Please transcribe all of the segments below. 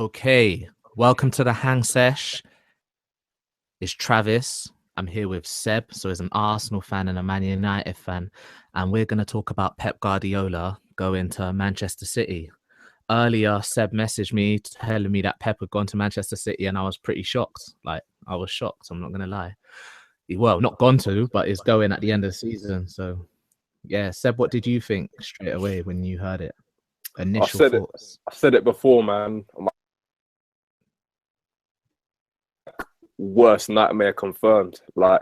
Okay, welcome to the Hang Sesh. It's Travis. I'm here with Seb, so he's an Arsenal fan and a Man United fan, and we're going to talk about Pep Guardiola going to Manchester City. Earlier, Seb messaged me telling me that Pep had gone to Manchester City, and I was pretty shocked. I was shocked. I'm not going to lie. Well, not gone to, but is going at the end of the season. So, yeah, Seb, what did you think straight away when you heard it? I Initial said it. thoughts. I said it before, man. My worst nightmare confirmed. Like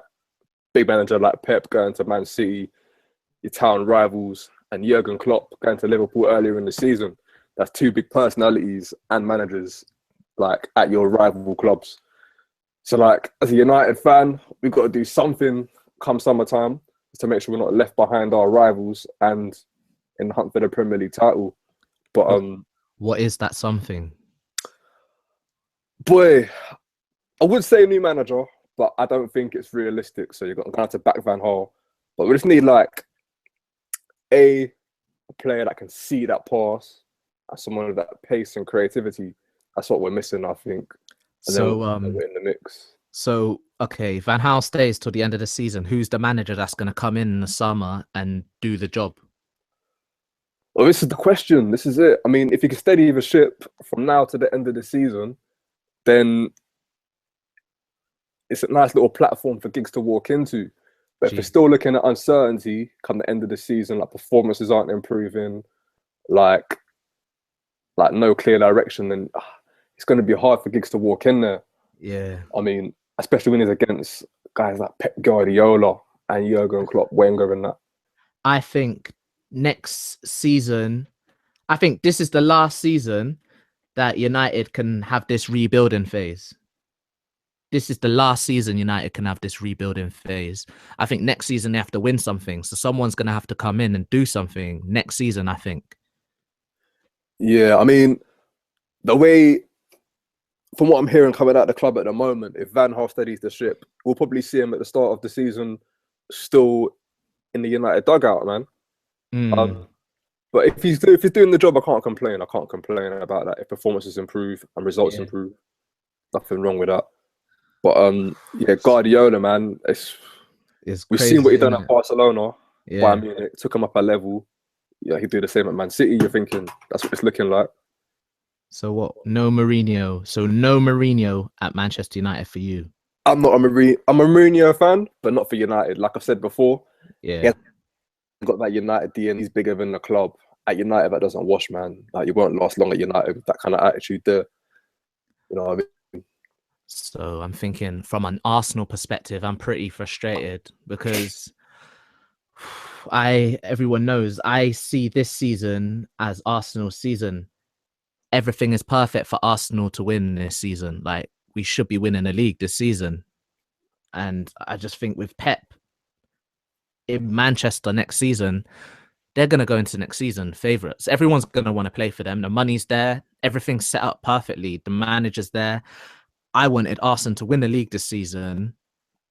big manager like Pep going to Man City, your town rivals, and Jurgen Klopp going to Liverpool earlier in the season. That's two big personalities and managers, like at your rival clubs. So, like as a United fan, we've got to do something come summertime to make sure we're not left behind our rivals and in the hunt for the Premier League title. But What, what is that something? boy, I would say new manager, but I don't think it's realistic. So you're going to have to back Van Gaal. But we just need like a player that can see that pass, and someone with that pace and creativity. That's what we're missing, I think. And then So, we're in the mix. So, okay, Van Gaal stays till the end of the season. Who's the manager that's going to come in the summer and do the job? Well, this is the question. This is it. I mean, if you can steady the ship from now to the end of the season, then it's a nice little platform for gigs to walk into. But if you're Gee, still looking at uncertainty come the end of the season, like performances aren't improving, like no clear direction, then it's going to be hard for gigs to walk in there. yeah. I mean, especially when he's against guys like Pep Guardiola and Jurgen Klopp, Wenger, and that. I think next season, I think this is the last season that United can have this rebuilding phase. This is the last season United can have this rebuilding phase. I think next season they have to win something. So someone's going to have to come in and do something next season, I think. Yeah, I mean, the way, from what I'm hearing coming out of the club at the moment, if Van Gaal steadies the ship, we'll probably see him at the start of the season still in the United dugout, man. Mm, But if he's doing the job, I can't complain. I can't complain about that. If performances improve and results yeah, improve, nothing wrong with that. But yeah, Guardiola, man, it's we've seen what crazy, he done isn't at it? Barcelona. Yeah. Bayern Munich took him up a level. Yeah, he'd do the same at Man City. You're thinking that's what it's looking like. So what? No Mourinho. So no Mourinho at Manchester United for you. I'm a Mourinho fan, but not for United. Like I said before, he Yeah. hasn't got that United DNA. He's bigger than the club. At United, that doesn't wash, man. Like you won't last long at United with that kind of attitude there. You know what I mean? So I'm thinking from an Arsenal perspective, I'm pretty frustrated because everyone knows I see this season as Arsenal's season. Everything is perfect for Arsenal to win this season. Like we should be winning the league this season. And I just think with Pep in Manchester next season, they're going to go into next season favorites. Everyone's going to want to play for them. The money's there. Everything's set up perfectly. The manager's there. I wanted Arsenal to win the league this season,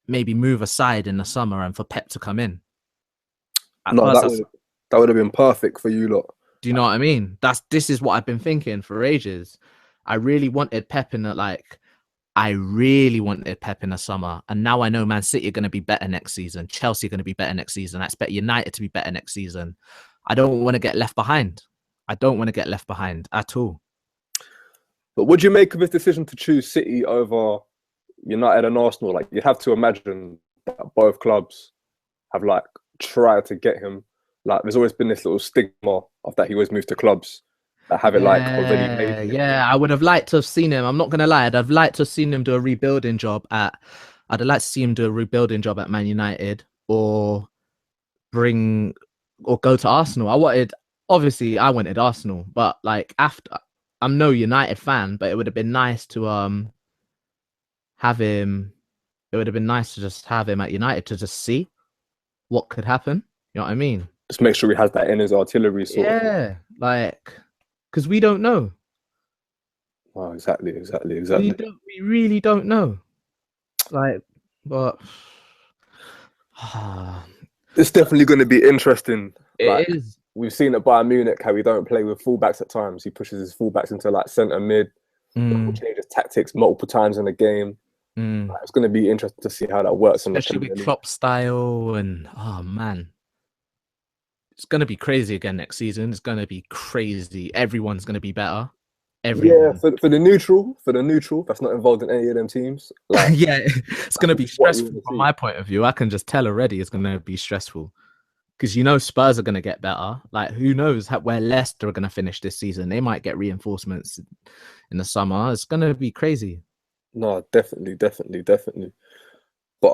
maybe move aside in the summer and for Pep to come in. At No, first, that would have been perfect for you lot. do you know what I mean? This is what I've been thinking for ages. I really wanted Pep in I really wanted Pep in the summer, and now I know Man City are going to be better next season. Chelsea are going to be better next season. I expect United to be better next season. I don't want to get left behind. I don't want to get left behind at all. But would you make of his decision to choose City over United and Arsenal? Like you'd have to imagine that both clubs have like tried to get him. Like there's always been this little stigma of that he always moves to clubs that have it like already made Yeah, for him. yeah. I would have liked to have seen him. I'm not gonna lie. I'd have liked to have seen him do a rebuilding job at. I'd have liked to see him do a rebuilding job at Man United or bring or go to Arsenal. Obviously I wanted Arsenal, but like after I'm no United fan, but it would have been nice to have him. It would have been nice to just have him at United to just see what could happen. You know what I mean? Just make sure he has that in his artillery sort of thing. Yeah, like because we don't know. Oh, exactly. We really don't know. Like, but It's definitely going to be interesting. it Like is. we've seen at Bayern Munich how he don't play with fullbacks at times. He pushes his fullbacks into like centre mid. Will Mm, change his tactics multiple times in the game. mm. It's going to be interesting to see how that works in the Especially with Premier League. Klopp style and oh man, it's gonna be crazy again next season. It's gonna be crazy. Everyone's gonna be better. Yeah, Everyone. for the neutral that's not involved in any of them teams, like Yeah, it's gonna be what you stressful want to from see. my point of view. I can just tell already it's gonna be stressful because Spurs are gonna get better. Like who knows where Leicester are gonna finish this season? They might get reinforcements in the summer. It's gonna be crazy. No, definitely, definitely, definitely. But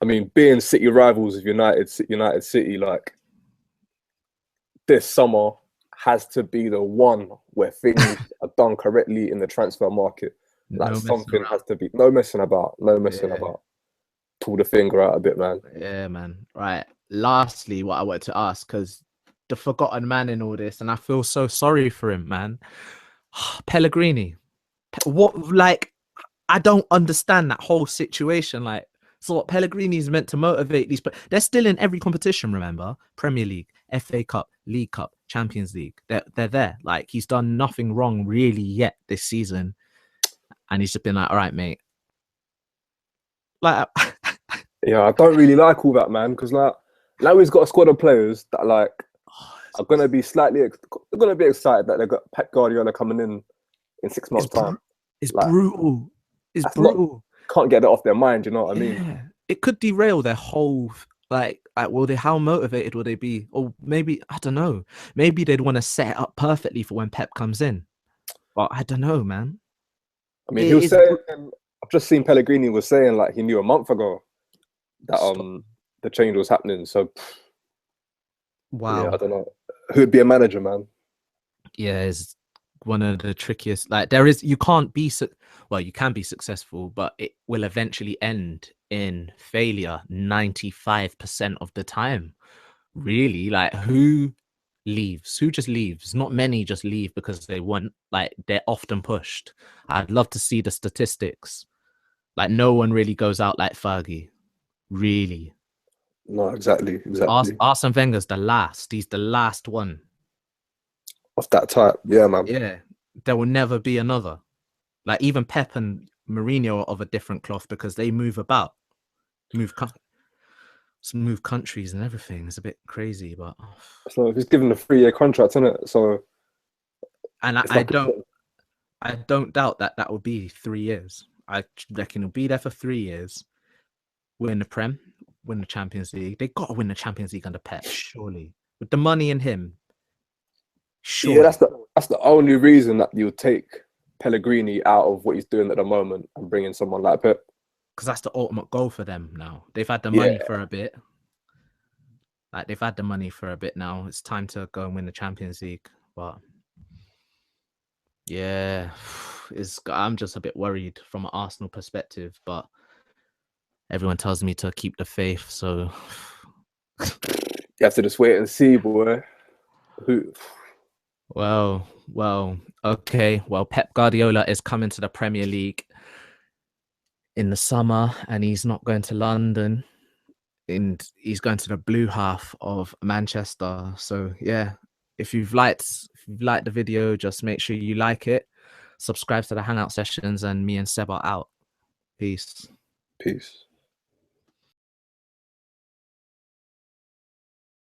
I mean, being City rivals of United City, like this summer has to be the one where things are done correctly in the transfer market. Like No messing something has around. to be no messing about, no messing Yeah. about. Pull the finger out a bit, man. Yeah, man. Right. Lastly, what I wanted to ask, because the forgotten man in all this, and I feel so sorry for him, man. Pellegrini. What, like, I don't understand that whole situation. Like, so what Pellegrini is meant to motivate these, but they're still in every competition, remember? Premier League, FA Cup, League Cup, Champions League. They're there. Like, he's done nothing wrong really yet this season. And he's just been like, all right, mate. Like, Yeah, I don't really like all that, man, because like now he's got a squad of players that like are gonna be they're gonna be excited that they got Pep Guardiola coming in 6 months' time. It's Like brutal. It's that's not brutal. can't get that off their mind. You know what I mean? Yeah, it could derail their whole like will they how motivated will they be? Or maybe I don't know. Maybe they'd want to set it up perfectly for when Pep comes in. But I don't know, man. I mean, he It was is saying. I've just seen Pellegrini was saying like he knew a month ago that stop. the change was happening. So yeah, I Wow. don't know who'd be a manager, man. Yeah, it's one of the trickiest. Like there is you can't be well, you can be successful, but it will eventually end in failure 95% of the time. Really, like who leaves? Who just leaves? Not many just leave because they want, like, they're often pushed. I'd love to see the statistics. Like, no one really goes out like Fergie. Really. No, exactly, exactly. Arsene Wenger's the last. He's the last one. Of that type, yeah, man. Yeah. There will never be another. Like, even Pep and Mourinho are of a different cloth because they move about, move, move countries and everything. It's a bit crazy, but. So he's given a 3 year contract, isn't it? So And it's like I don't doubt that that will be 3 years. I reckon he'll be there for 3 years, win the Prem, win the Champions League. They got to win the Champions League under Pep, surely. With the money in him, yeah, surely. that's the only reason that you'll take Pellegrini out of what he's doing at the moment and bring in someone like Pep. Because that's the ultimate goal for them now. They've had the money Yeah, for a bit. Like, they've had the money for a bit now. It's time to go and win the Champions League. But yeah, I'm just a bit worried from an Arsenal perspective. But everyone tells me to keep the faith. So you have to just wait and see, boy. Who? Okay. Well, Pep Guardiola is coming to the Premier League in the summer, and he's not going to London, and he's going to the blue half of Manchester. So yeah, if you've liked the video, just make sure you like it, subscribe to the Hangout sessions, and me and Seb are out. Peace. Peace.